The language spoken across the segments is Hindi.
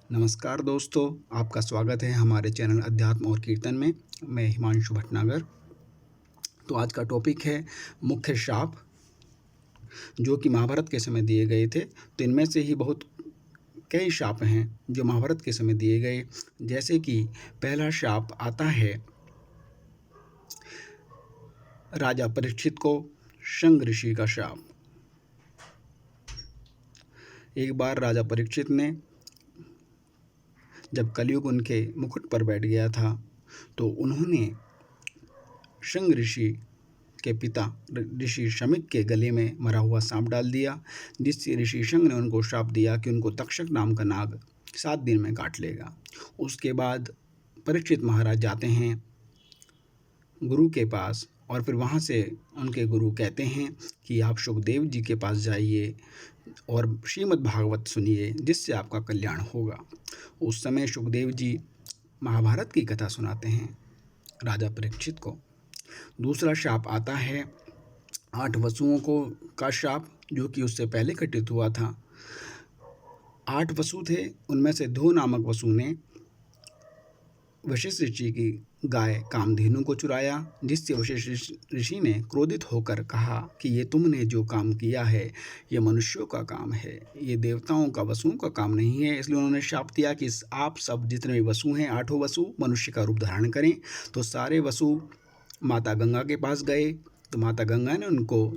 नमस्कार दोस्तों, आपका स्वागत है हमारे चैनल अध्यात्म और कीर्तन में। मैं हिमांशु भटनागर। तो आज का टॉपिक है मुख्य शाप, जो कि महाभारत के समय दिए गए थे। तो इनमें से ही बहुत कई शाप हैं जो महाभारत के समय दिए गए। जैसे कि पहला शाप आता है राजा परीक्षित को शंग ऋषि का शाप। एक बार राजा परीक्षित ने, जब कलयुग उनके मुकुट पर बैठ गया था, तो उन्होंने शंग ऋषि के पिता ऋषि शमिक के गले में मरा हुआ सांप डाल दिया, जिससे ऋषि शंग ने उनको श्राप दिया कि उनको तक्षक नाम का नाग 7 दिन में काट लेगा। उसके बाद परीक्षित महाराज जाते हैं गुरु के पास, और फिर वहाँ से उनके गुरु कहते हैं कि आप सुखदेव जी के पास जाइए और श्रीमद् भागवत सुनिए, जिससे आपका कल्याण होगा। उस समय सुखदेव जी महाभारत की कथा सुनाते हैं राजा परीक्षित को। दूसरा शाप आता है 8 वसुओं को का शाप, जो कि उससे पहले घटित हुआ था। 8 वसु थे, उनमें से 2 नामक वसु ने वशिष्ठ ऋषि की गाय कामधेनु को चुराया, जिससे वशिष्ठ ऋषि ने क्रोधित होकर कहा कि ये तुमने जो काम किया है ये मनुष्यों का काम है, ये देवताओं का, वसुओं का काम नहीं है। इसलिए उन्होंने शाप दिया कि आप सब जितने भी वसु हैं, 8 वसु मनुष्य का रूप धारण करें। तो सारे वसु माता गंगा के पास गए, तो माता गंगा ने उनको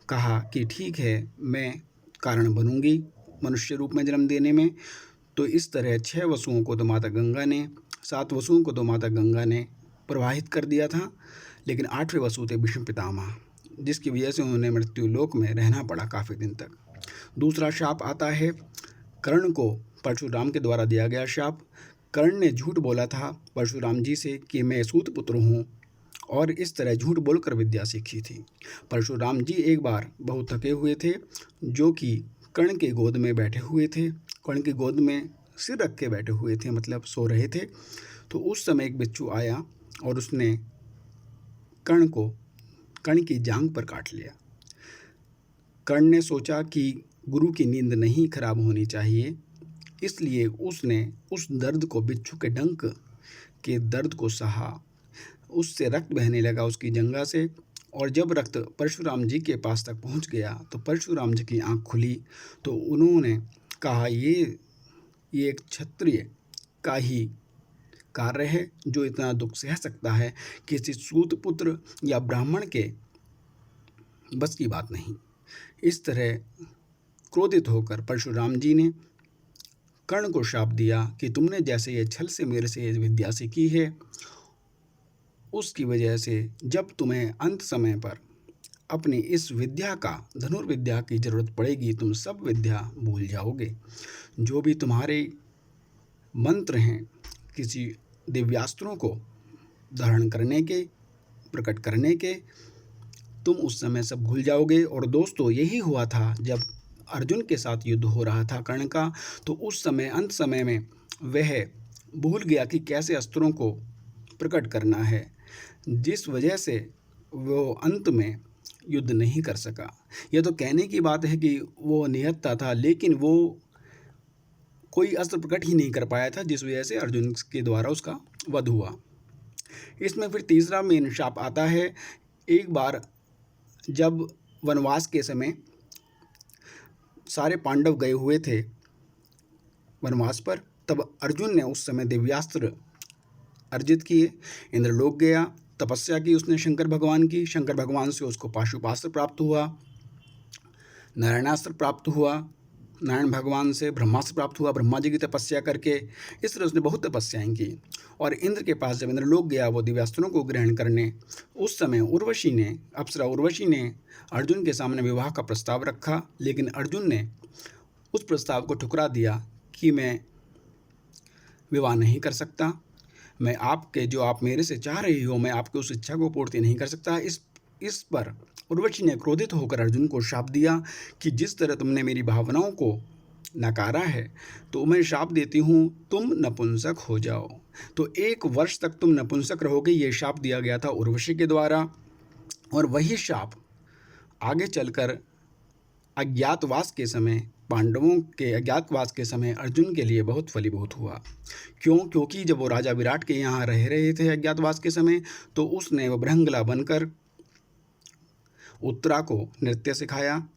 कहा कि ठीक है, मैं कारण बनूंगी मनुष्य रूप में जन्म देने में। तो इस तरह 6 वसुओं को तो माता गंगा ने, 7 वसुओं को तो माता गंगा ने प्रवाहित कर दिया था, लेकिन 8वें वसु थे भीष्म पितामह, जिसकी वजह से उन्होंने मृत्यु लोक में रहना पड़ा काफ़ी दिन तक। दूसरा शाप आता है कर्ण को, परशुराम के द्वारा दिया गया शाप। कर्ण ने झूठ बोला था परशुराम जी से कि मैं सूत पुत्र हूँ, और इस तरह झूठ बोलकर विद्या सीखी थी। परशुराम जी एक बार बहुत थके हुए थे, जो कि कर्ण के गोद में बैठे हुए थे, कर्ण की गोद में सिर रख के बैठे हुए थे, मतलब सो रहे थे। तो उस समय एक बिच्छू आया और उसने कर्ण की जांघ पर काट लिया। कर्ण ने सोचा कि गुरु की नींद नहीं खराब होनी चाहिए, इसलिए उसने उस दर्द को, बिच्छू के डंक के दर्द को सहा। उससे रक्त बहने लगा उसकी जंघा से, और जब रक्त परशुराम जी के पास तक पहुंच गया तो परशुराम जी की आंख खुली। तो उन्होंने कहा ये एक क्षत्रिय का ही कार्य है जो इतना दुख सह सकता है, किसी सूत पुत्र या ब्राह्मण के बस की बात नहीं। इस तरह क्रोधित होकर परशुराम जी ने कर्ण को शाप दिया कि तुमने जैसे ये छल से मेरे से विद्या सीखी है, उसकी वजह से जब तुम्हें अंत समय पर अपनी इस विद्या का, धनुर्विद्या की ज़रूरत पड़ेगी, तुम सब विद्या भूल जाओगे। जो भी तुम्हारे मंत्र हैं किसी दिव्यास्त्रों को धारण करने के, प्रकट करने के, तुम उस समय सब भूल जाओगे। और दोस्तों, यही हुआ था जब अर्जुन के साथ युद्ध हो रहा था कर्ण का। तो उस समय, अंत समय में वह भूल गया कि कैसे अस्त्रों को प्रकट करना है, जिस वजह से वो अंत में युद्ध नहीं कर सका। यह तो कहने की बात है कि वो निहत्था था, लेकिन वो कोई अस्त्र प्रकट ही नहीं कर पाया था, जिस वजह से अर्जुन के द्वारा उसका वध हुआ। इसमें फिर तीसरा मेन शाप आता है। एक बार जब वनवास के समय सारे पांडव गए हुए थे वनवास पर, तब अर्जुन ने उस समय दिव्यास्त्र अर्जित किए, इंद्रलोक गया, तपस्या की उसने शंकर भगवान की। शंकर भगवान से उसको पाशुपास्त्र प्राप्त हुआ, नारायणास्त्र प्राप्त हुआ, नारायण भगवान से ब्रह्मास्त्र प्राप्त हुआ, ब्रह्मा जी की तपस्या करके। इस तरह उसने बहुत तपस्याएं की। और इंद्र के पास जब इंद्रलोक गया वो दिव्यास्त्रों को ग्रहण करने, उस समय उर्वशी ने, अप्सरा उर्वशी ने अर्जुन के सामने विवाह का प्रस्ताव रखा, लेकिन अर्जुन ने उस प्रस्ताव को ठुकरा दिया कि मैं विवाह नहीं कर सकता, मैं आपके, जो आप मेरे से चाह रही हो, मैं आपकी उस इच्छा को पूर्ति नहीं कर सकता। इस पर उर्वशी ने क्रोधित होकर अर्जुन को शाप दिया कि जिस तरह तुमने मेरी भावनाओं को नकारा है, तो मैं शाप देती हूँ, तुम नपुंसक हो जाओ। तो 1 वर्ष तक तुम नपुंसक रहोगे, ये शाप दिया गया था उर्वशी के द्वारा। और वही शाप आगे चलकर अज्ञातवास के समय पांडवों के अज्ञातवास के समय अर्जुन के लिए बहुत फलीभूत हुआ। क्योंकि जब वो राजा विराट के यहाँ रह रहे थे अज्ञातवास के समय, तो उसने वृहंगला बनकर उत्तरा को नृत्य सिखाया।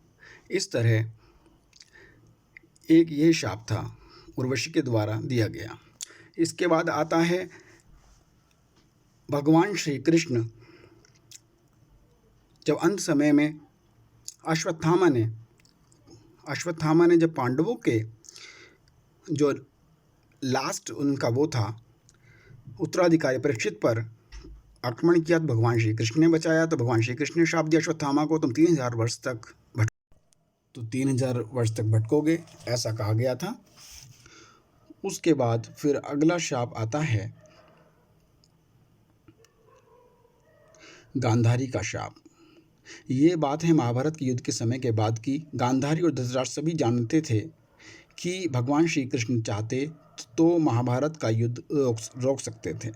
इस तरह एक ये शाप था उर्वशी के द्वारा दिया गया। इसके बाद आता है भगवान श्री कृष्ण जब अंत समय में अश्वत्थामा ने जब पांडवों के जो लास्ट उनका वो था उत्तराधिकारी परीक्षित पर आक्रमण किया तो भगवान श्री कृष्ण ने बचाया। तो भगवान श्री कृष्ण ने शाप दिया अश्वत्थामा को, तुम 3000 वर्ष तक भटकोगे, ऐसा कहा गया था। उसके बाद फिर अगला शाप आता है गांधारी का शाप। ये बात है महाभारत के युद्ध के समय के बाद की। गांधारी और धृतराष्ट्र सभी जानते थे कि भगवान श्री कृष्ण चाहते तो महाभारत का युद्ध रोक सकते थे।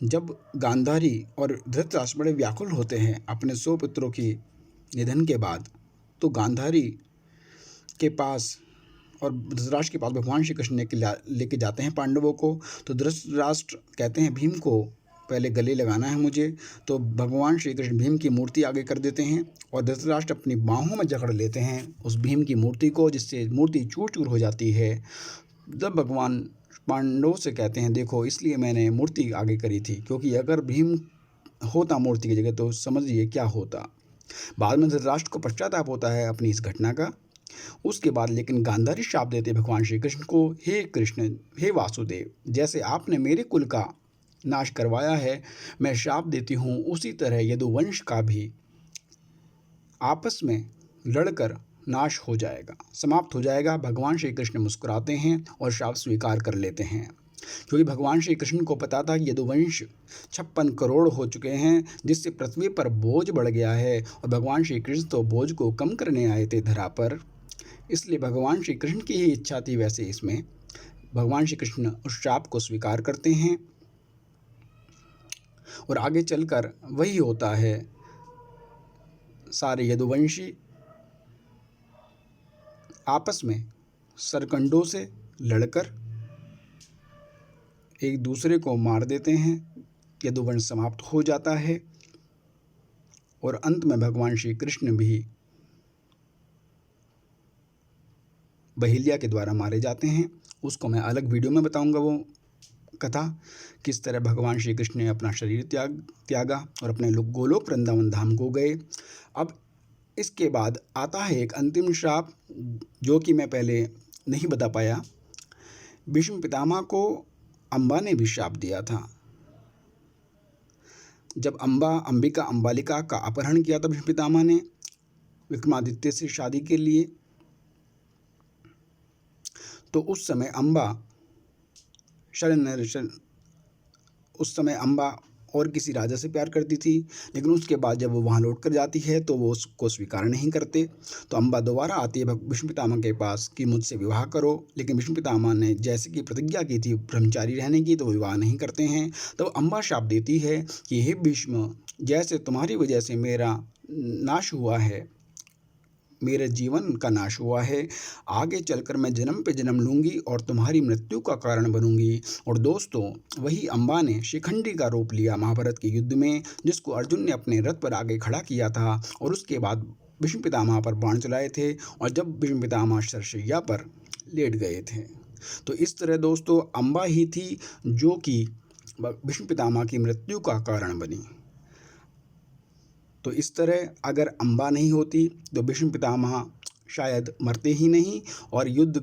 जब गांधारी और धृतराष्ट्र बड़े व्याकुल होते हैं अपने 100 पुत्रों की निधन के बाद, तो गांधारी के पास और धृतराष्ट्र के पास भगवान श्री कृष्ण लेके जाते हैं पांडवों को। तो धृतराष्ट्र कहते हैं भीम को पहले गले लगाना है मुझे। तो भगवान श्री कृष्ण भीम की मूर्ति आगे कर देते हैं और धृतराष्ट्र अपनी बाहों में जकड़ लेते हैं उस भीम की मूर्ति को, जिससे मूर्ति चूर चूर हो जाती है। जब भगवान पांडवों से कहते हैं देखो इसलिए मैंने मूर्ति आगे करी थी, क्योंकि अगर भीम होता मूर्ति की जगह तो समझिए क्या होता। बाद में धृतराष्ट्र को पश्चाताप होता है अपनी इस घटना का। उसके बाद लेकिन गांधारी शाप देते भगवान श्री कृष्ण को, हे कृष्ण, हे वासुदेव, जैसे आपने मेरे कुल का नाश करवाया है, मैं शाप देती हूँ उसी तरह यदुवंश का भी आपस में लड़कर नाश हो जाएगा, समाप्त हो जाएगा। भगवान श्री कृष्ण मुस्कुराते हैं और शाप स्वीकार कर लेते हैं, क्योंकि भगवान श्री कृष्ण को पता था कि यदुवंश 56 करोड़ हो चुके हैं, जिससे पृथ्वी पर बोझ बढ़ गया है। और भगवान श्री कृष्ण तो बोझ को कम करने आए थे धरा पर, इसलिए भगवान श्री कृष्ण की ही इच्छा थी। वैसे इसमें भगवान श्री कृष्ण उस शाप को स्वीकार करते हैं और आगे चलकर वही होता है, सारे यदुवंशी आपस में सरकंडों से लड़कर एक दूसरे को मार देते हैं, यदुवंश समाप्त हो जाता है और अंत में भगवान श्री कृष्ण भी बहिलिया के द्वारा मारे जाते हैं। उसको मैं अलग वीडियो में बताऊंगा वो कथा, किस तरह भगवान श्री कृष्ण ने अपना शरीर त्यागा और अपने गोलोक वृंदावन धाम को गए। अब इसके बाद आता है एक अंतिम श्राप जो कि मैं पहले नहीं बता पाया। भीष्म पितामह को अम्बा ने भी श्राप दिया था। जब अंबालिका का अपहरण किया था भीष्म पितामह ने विक्रमादित्य से शादी के लिए, तो उस समय अम्बा और किसी राजा से प्यार करती थी, लेकिन उसके बाद जब वो वहाँ लौट कर जाती है तो वो उसको स्वीकार नहीं करते। तो अम्बा दोबारा आती है भीष्म पितामह के पास कि मुझसे विवाह करो, लेकिन भीष्म पितामह ने जैसे कि प्रतिज्ञा की थी ब्रह्मचारी रहने की, तो विवाह नहीं करते हैं। तो अम्बा शाप देती है कि हे भीष्म, जैसे तुम्हारी वजह से मेरा नाश हुआ है, मेरे जीवन का नाश हुआ है, आगे चलकर मैं जन्म पे जन्म लूँगी और तुम्हारी मृत्यु का कारण बनूंगी। और दोस्तों, वही अम्बा ने शिखंडी का रूप लिया महाभारत के युद्ध में, जिसको अर्जुन ने अपने रथ पर आगे खड़ा किया था और उसके बाद भीष्म पितामह पर बाण चलाए थे और जब भीष्म पितामह शरशैया पर लेट गए थे। तो इस तरह दोस्तों अम्बा ही थी जो कि भीष्म पितामह की मृत्यु का कारण बनी। तो इस तरह अगर अम्बा नहीं होती तो भीष्म पितामह शायद मरते ही नहीं और युद्ध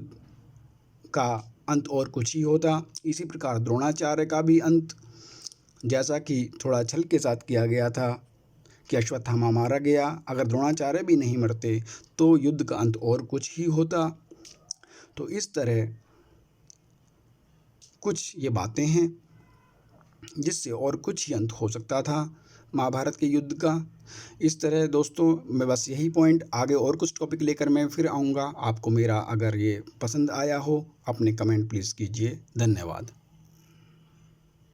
का अंत और कुछ ही होता। इसी प्रकार द्रोणाचार्य का भी अंत जैसा कि थोड़ा छल के साथ किया गया था कि अश्वत्थामा मारा गया, अगर द्रोणाचार्य भी नहीं मरते तो युद्ध का अंत और कुछ ही होता। तो इस तरह कुछ ये बातें हैं जिससे और कुछ ही अंत हो सकता था महाभारत के युद्ध का। इस तरह दोस्तों मैं बस यही पॉइंट, आगे और कुछ टॉपिक लेकर मैं फिर आऊँगा। आपको मेरा अगर ये पसंद आया हो अपने कमेंट प्लीज़ कीजिए। धन्यवाद।